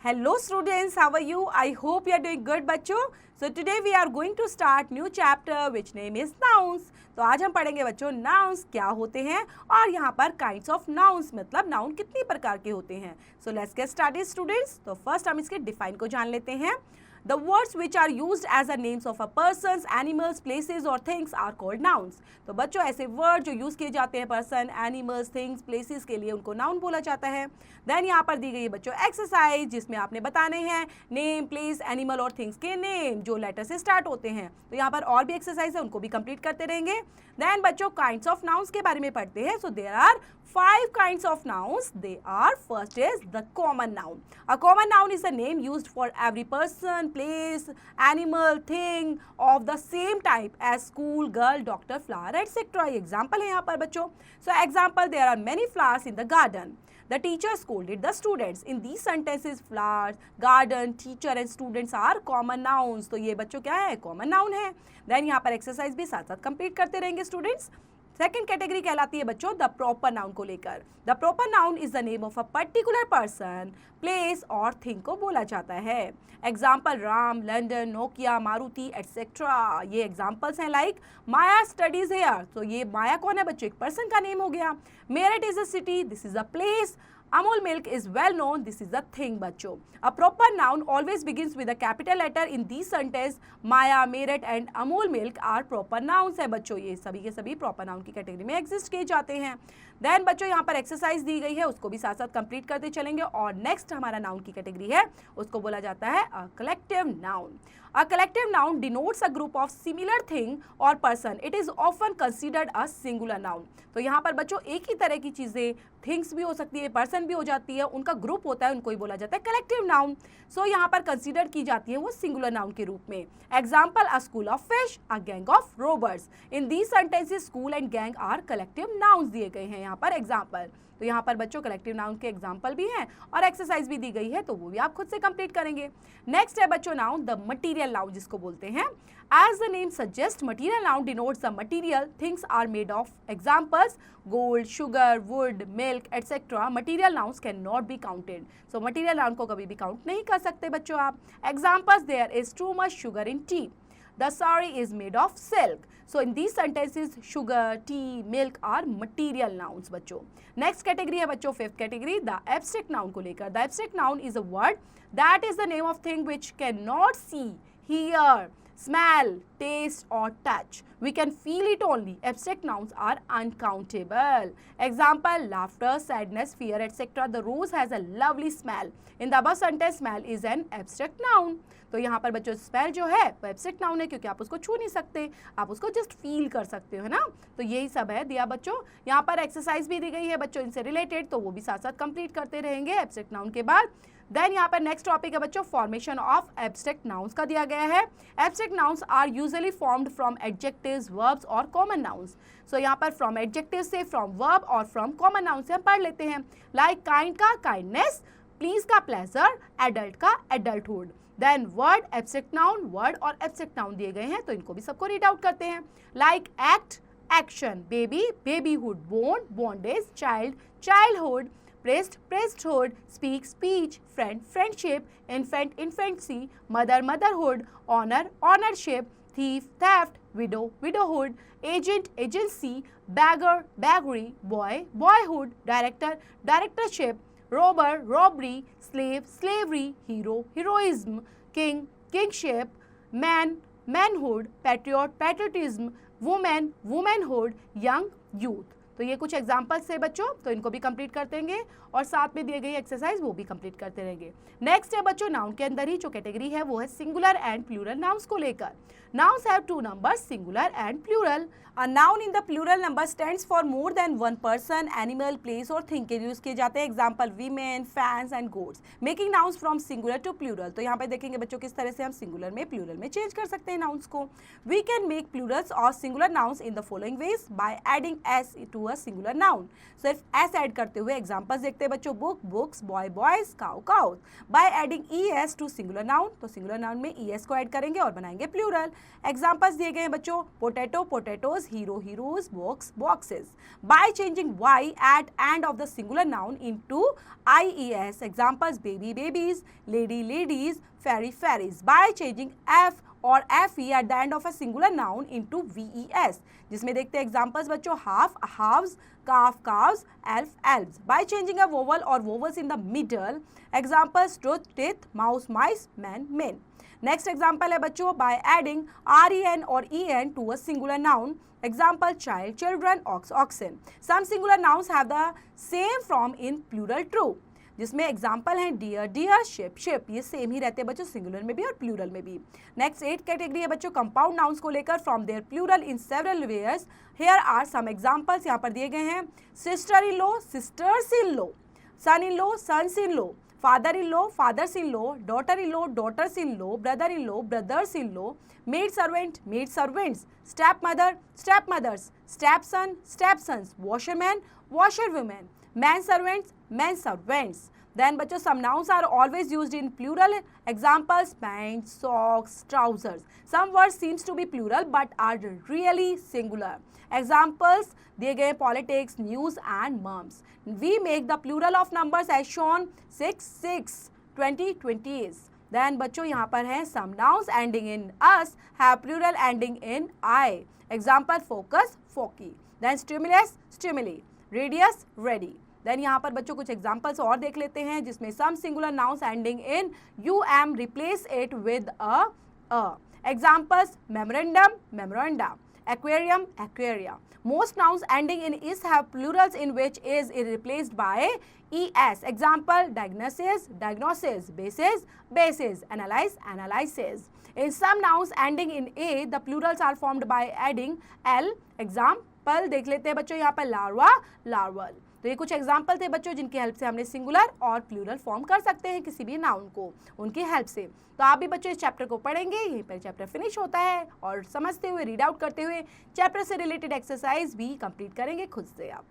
Hello students, how are you? I hope you are doing good बच्चों. So today we are going to start new chapter which name is nouns. तो आज हम पढ़ेंगे बच्चों nouns क्या होते हैं और यहाँ पर kinds of nouns मतलब noun कितनी प्रकार के होते हैं. So let's get started students. तो first हम इसके define को जान लेते हैं. The words which are used as the names of a persons, animals, places or things are called nouns. तो बच्चों ऐसे वर्ड जो यूज़ किए जाते हैं पर्सन, एनिमल्स, थिंग्स, प्लेसेस के लिए उनको नाउन बोला जाता है. देन यहाँ पर दी गई है बच्चों एक्सरसाइज जिसमें आपने बताने हैं नेम, प्लेस, एनिमल और थिंग्स के नेम जो लेटर से स्टार्ट होते हैं. तो यहाँ पर और भी एक्सरसाइज है उनको भी कंप्लीट करते रहेंगे. देन बच्चों काइंड्स ऑफ नाउन्स के बारे में पढ़ते हैं. So there are 5 kinds of nouns. They are first is the common noun. A common noun is a name used for every person, place, animal, thing of the same type as school, girl, doctor, flower, etc. Example है यहाँ पर बच्चों. So example there are many flowers in the garden. The teacher scolded the students. In these sentences flowers, garden, teacher and students are common nouns. तो ये बच्चों क्या है common noun है. Then यहाँ पर exercise भी साथ साथ complete करते रहेंगे students. सेकेंड कैटेगरी कहलाती है बच्चों द प्रॉपर नाउन को लेकर. The proper noun is the name of a particular person, place और थिंग को बोला जाता है. Example Ram, London, Nokia, Maruti etcetera. ये एग्जाम्पल्स हैं. लाइक माया स्टडीज हेयर. तो ये माया कौन है बच्चों? एक पर्सन का नेम हो गया. Meerut is a city. This is a place. Amul milk is well known. This is the thing बच्चों. A proper noun always begins with a capital letter. In these sentence, Maya, Meerut and Amul milk are proper nouns है बच्चों. ये सभी के सभी proper noun की category में exist किए जाते हैं. देन बच्चों यहाँ पर एक्सरसाइज दी गई है उसको भी साथ साथ कंप्लीट करते चलेंगे. और नेक्स्ट हमारा नाउन की कैटेगरी है उसको बोला जाता है a collective noun. A collective noun denotes a group of similar thing or person. It is often considered a singular noun. तो यहाँ पर बच्चों एक ही तरह की चीज़ें थिंग्स भी हो सकती है, पर्सन भी हो जाती है, उनका ग्रुप होता है, उनको ही बोला जाता है कलेक्टिव नाउन. सो यहाँ पर कंसीडर की जाती है वो सिंगुलर नाउन के रूप में. Example a school of fish, a gang of robbers. In these sentences school and gang are collective nouns दिए गए हैं यहाँ पर एग्जाम्पल. तो यहाँ पर बच्चों कलेक्टिव नाउन के एग्जाम्पल भी हैं और एक्सरसाइज भी दी गई है तो वो भी आप खुद से कंप्लीट करेंगे. नेक्स्ट है बच्चों नाउन द मटीरियल नाउन जिसको बोलते हैं. As the name suggest material noun denotes the material things are made of. Examples gold, sugar, wood, milk etcetera. Material nouns can not be counted. So material noun को कभी भी count नहीं कर सकते बच्चों आप. Examples there is too much sugar in tea. The sari is made of silk. So in these sentences sugar, tea, milk are material nouns बच्चों. Next category है बच्चों fifth category the abstract noun को लेकर. The abstract noun is a word that is the name of thing which cannot see, hear, smell, taste or touch. We can feel it only. Abstract nouns are uncountable. Example laughter, sadness, fear etc. The rose has a lovely smell. In the above sentence smell is an abstract noun. तो यहाँ पर बच्चों smell जो है वो abstract noun है क्योंकि आप उसको छू नहीं सकते, आप उसको जस्ट फील कर सकते हो, है ना. तो यही सब है दिया बच्चों. यहाँ पर एक्सरसाइज भी दी गई है बच्चों इनसे रिलेटेड तो वो भी साथ साथ कंप्लीट करते रहेंगे एब्स्ट्रैक्ट नाउन के बाद. देन यहाँ पर नेक्स्ट टॉपिक है बच्चों फॉर्मेशन ऑफ एब्स्ट्रैक्ट नाउन्स का दिया गया है. Abstract nouns are usually formed from adjectives, verbs और कॉमन नाउन्स. सो यहाँ पर फ्रॉम एडजेक्टिव से, फ्रॉम वर्ब और फ्रॉम कॉमन नाउन से हम पढ़ लेते हैं. लाइक काइंड का काइंडनेस, प्लीज का प्लेजर, एडल्ट का adulthood. Then word abstract noun, word और एब्स्ट्रैक्ट नाउन दिए गए हैं तो इनको भी सबको रीड आउट करते हैं. Like act, action, baby, babyhood, bone, bondage, child, childhood, priest, priesthood, speak, speech, friend, friendship, infant, infancy, mother, motherhood, owner, ownership, thief, theft, widow, widowhood, agent, agency, beggar, beggary, boy, boyhood, director, directorship, robber, robbery, slave, slavery, hero, heroism, king, kingship, man, manhood, patriot, patriotism, woman, womanhood, young, youth. तो ये कुछ examples है बच्चों तो इनको भी complete करते रहेंगे और साथ में दिए गई एक्सरसाइज वो भी कंप्लीट करते रहेंगे. नेक्स्ट है बच्चों नाउन के अंदर ही जो कैटेगरी है वो है सिंगुलर एंड प्लूरल नाउन्स को लेकर. Nouns have two numbers, singular and plural. A noun in the plural number stands for more than one person, animal, place और thing के यूज किए जाते हैं. Example women, fans and goats. Making nouns from singular to plural. तो यहाँ पे देखेंगे बच्चों किस तरह से हम singular में plural में change कर सकते हैं nouns को. We can make plurals or singular nouns in the following ways by adding s to to a singular noun. सिर्फ एस ऐड करते हुए एग्जांपल्स देखते हैं बच्चों, book books, boy boys, cow cows. By adding ES to singular noun, तो singular noun में ES को add करेंगे और बनाएंगे प्लूरल। एग्जांपल्स दिए गए हैं बच्चों, potato potatoes, hero heroes, box boxes. By changing Y at end of the singular noun into IES, examples baby babies, lady ladies, fairy fairies. By changing F or FE at the end of a singular noun into VES, जिसमें देखते हैं examples बच्चों, half halves, calf calves, elf elves. By changing a vowel or vowels in the middle, examples tooth teeth, mouse mice, man men. Next example है बच्चों, by adding REN or EN to a singular noun, example child children, ox oxen. Some singular nouns have the same form in plural true, जिसमें example हैं dear dear, ship ship, ये same ही रहते हैं बच्चों singular में भी और plural में भी। नेक्स्ट 8 कैटेगरी है बच्चों कंपाउंड नाउन्स को लेकर, from their plural in several wares. Here are some examples, यहाँ पर दिए गए हैं, sister in law, sisters in law, son in law, sons in law, father in law, fathers in law, daughter in law, daughters in law, brother in law, brothers in law, maid servant, maid servants, step mother, step mothers, step son, step sons, washerman, washer women, man servants, man servants. Then बच्चों some nouns are always used in plural. Examples pants, socks, trousers. Some words seems to be plural but are really singular. Examples दिए गए politics, news and moms. We make the plural of numbers as shown 6, 6, 20, 20s. Then बच्चों यहाँ पर हैं some nouns ending in us have plural ending in I. Example focus, foci. Then stimulus, stimuli. Radius, ready. Then यहाँ पर बच्चों कुछ examples और देख लेते हैं, जिसमें some singular nouns ending in UM replace it with a. Examples memorandum, memoranda, aquarium, aquaria. Most nouns ending in is have plurals in which is replaced by ES. Example diagnosis, diagnosis, basis, basis, analyse, analysis. In some nouns ending in A, the plurals are formed by adding L. Example देख लेते हैं बच्चों यहाँ पर larva, larval. तो ये कुछ example थे बच्चों जिनकी हेल्प से हमने सिंगुलर और प्लूरल फॉर्म कर सकते हैं किसी भी नाउन को उनकी हेल्प से। तो आप भी बच्चों इस चैप्टर को पढ़ेंगे, यहीं पर चैप्टर फिनिश होता है और समझते हुए रीड आउट करते हुए चैप्टर से रिलेटेड एक्सरसाइज भी कंप्लीट करेंगे खुद से आप।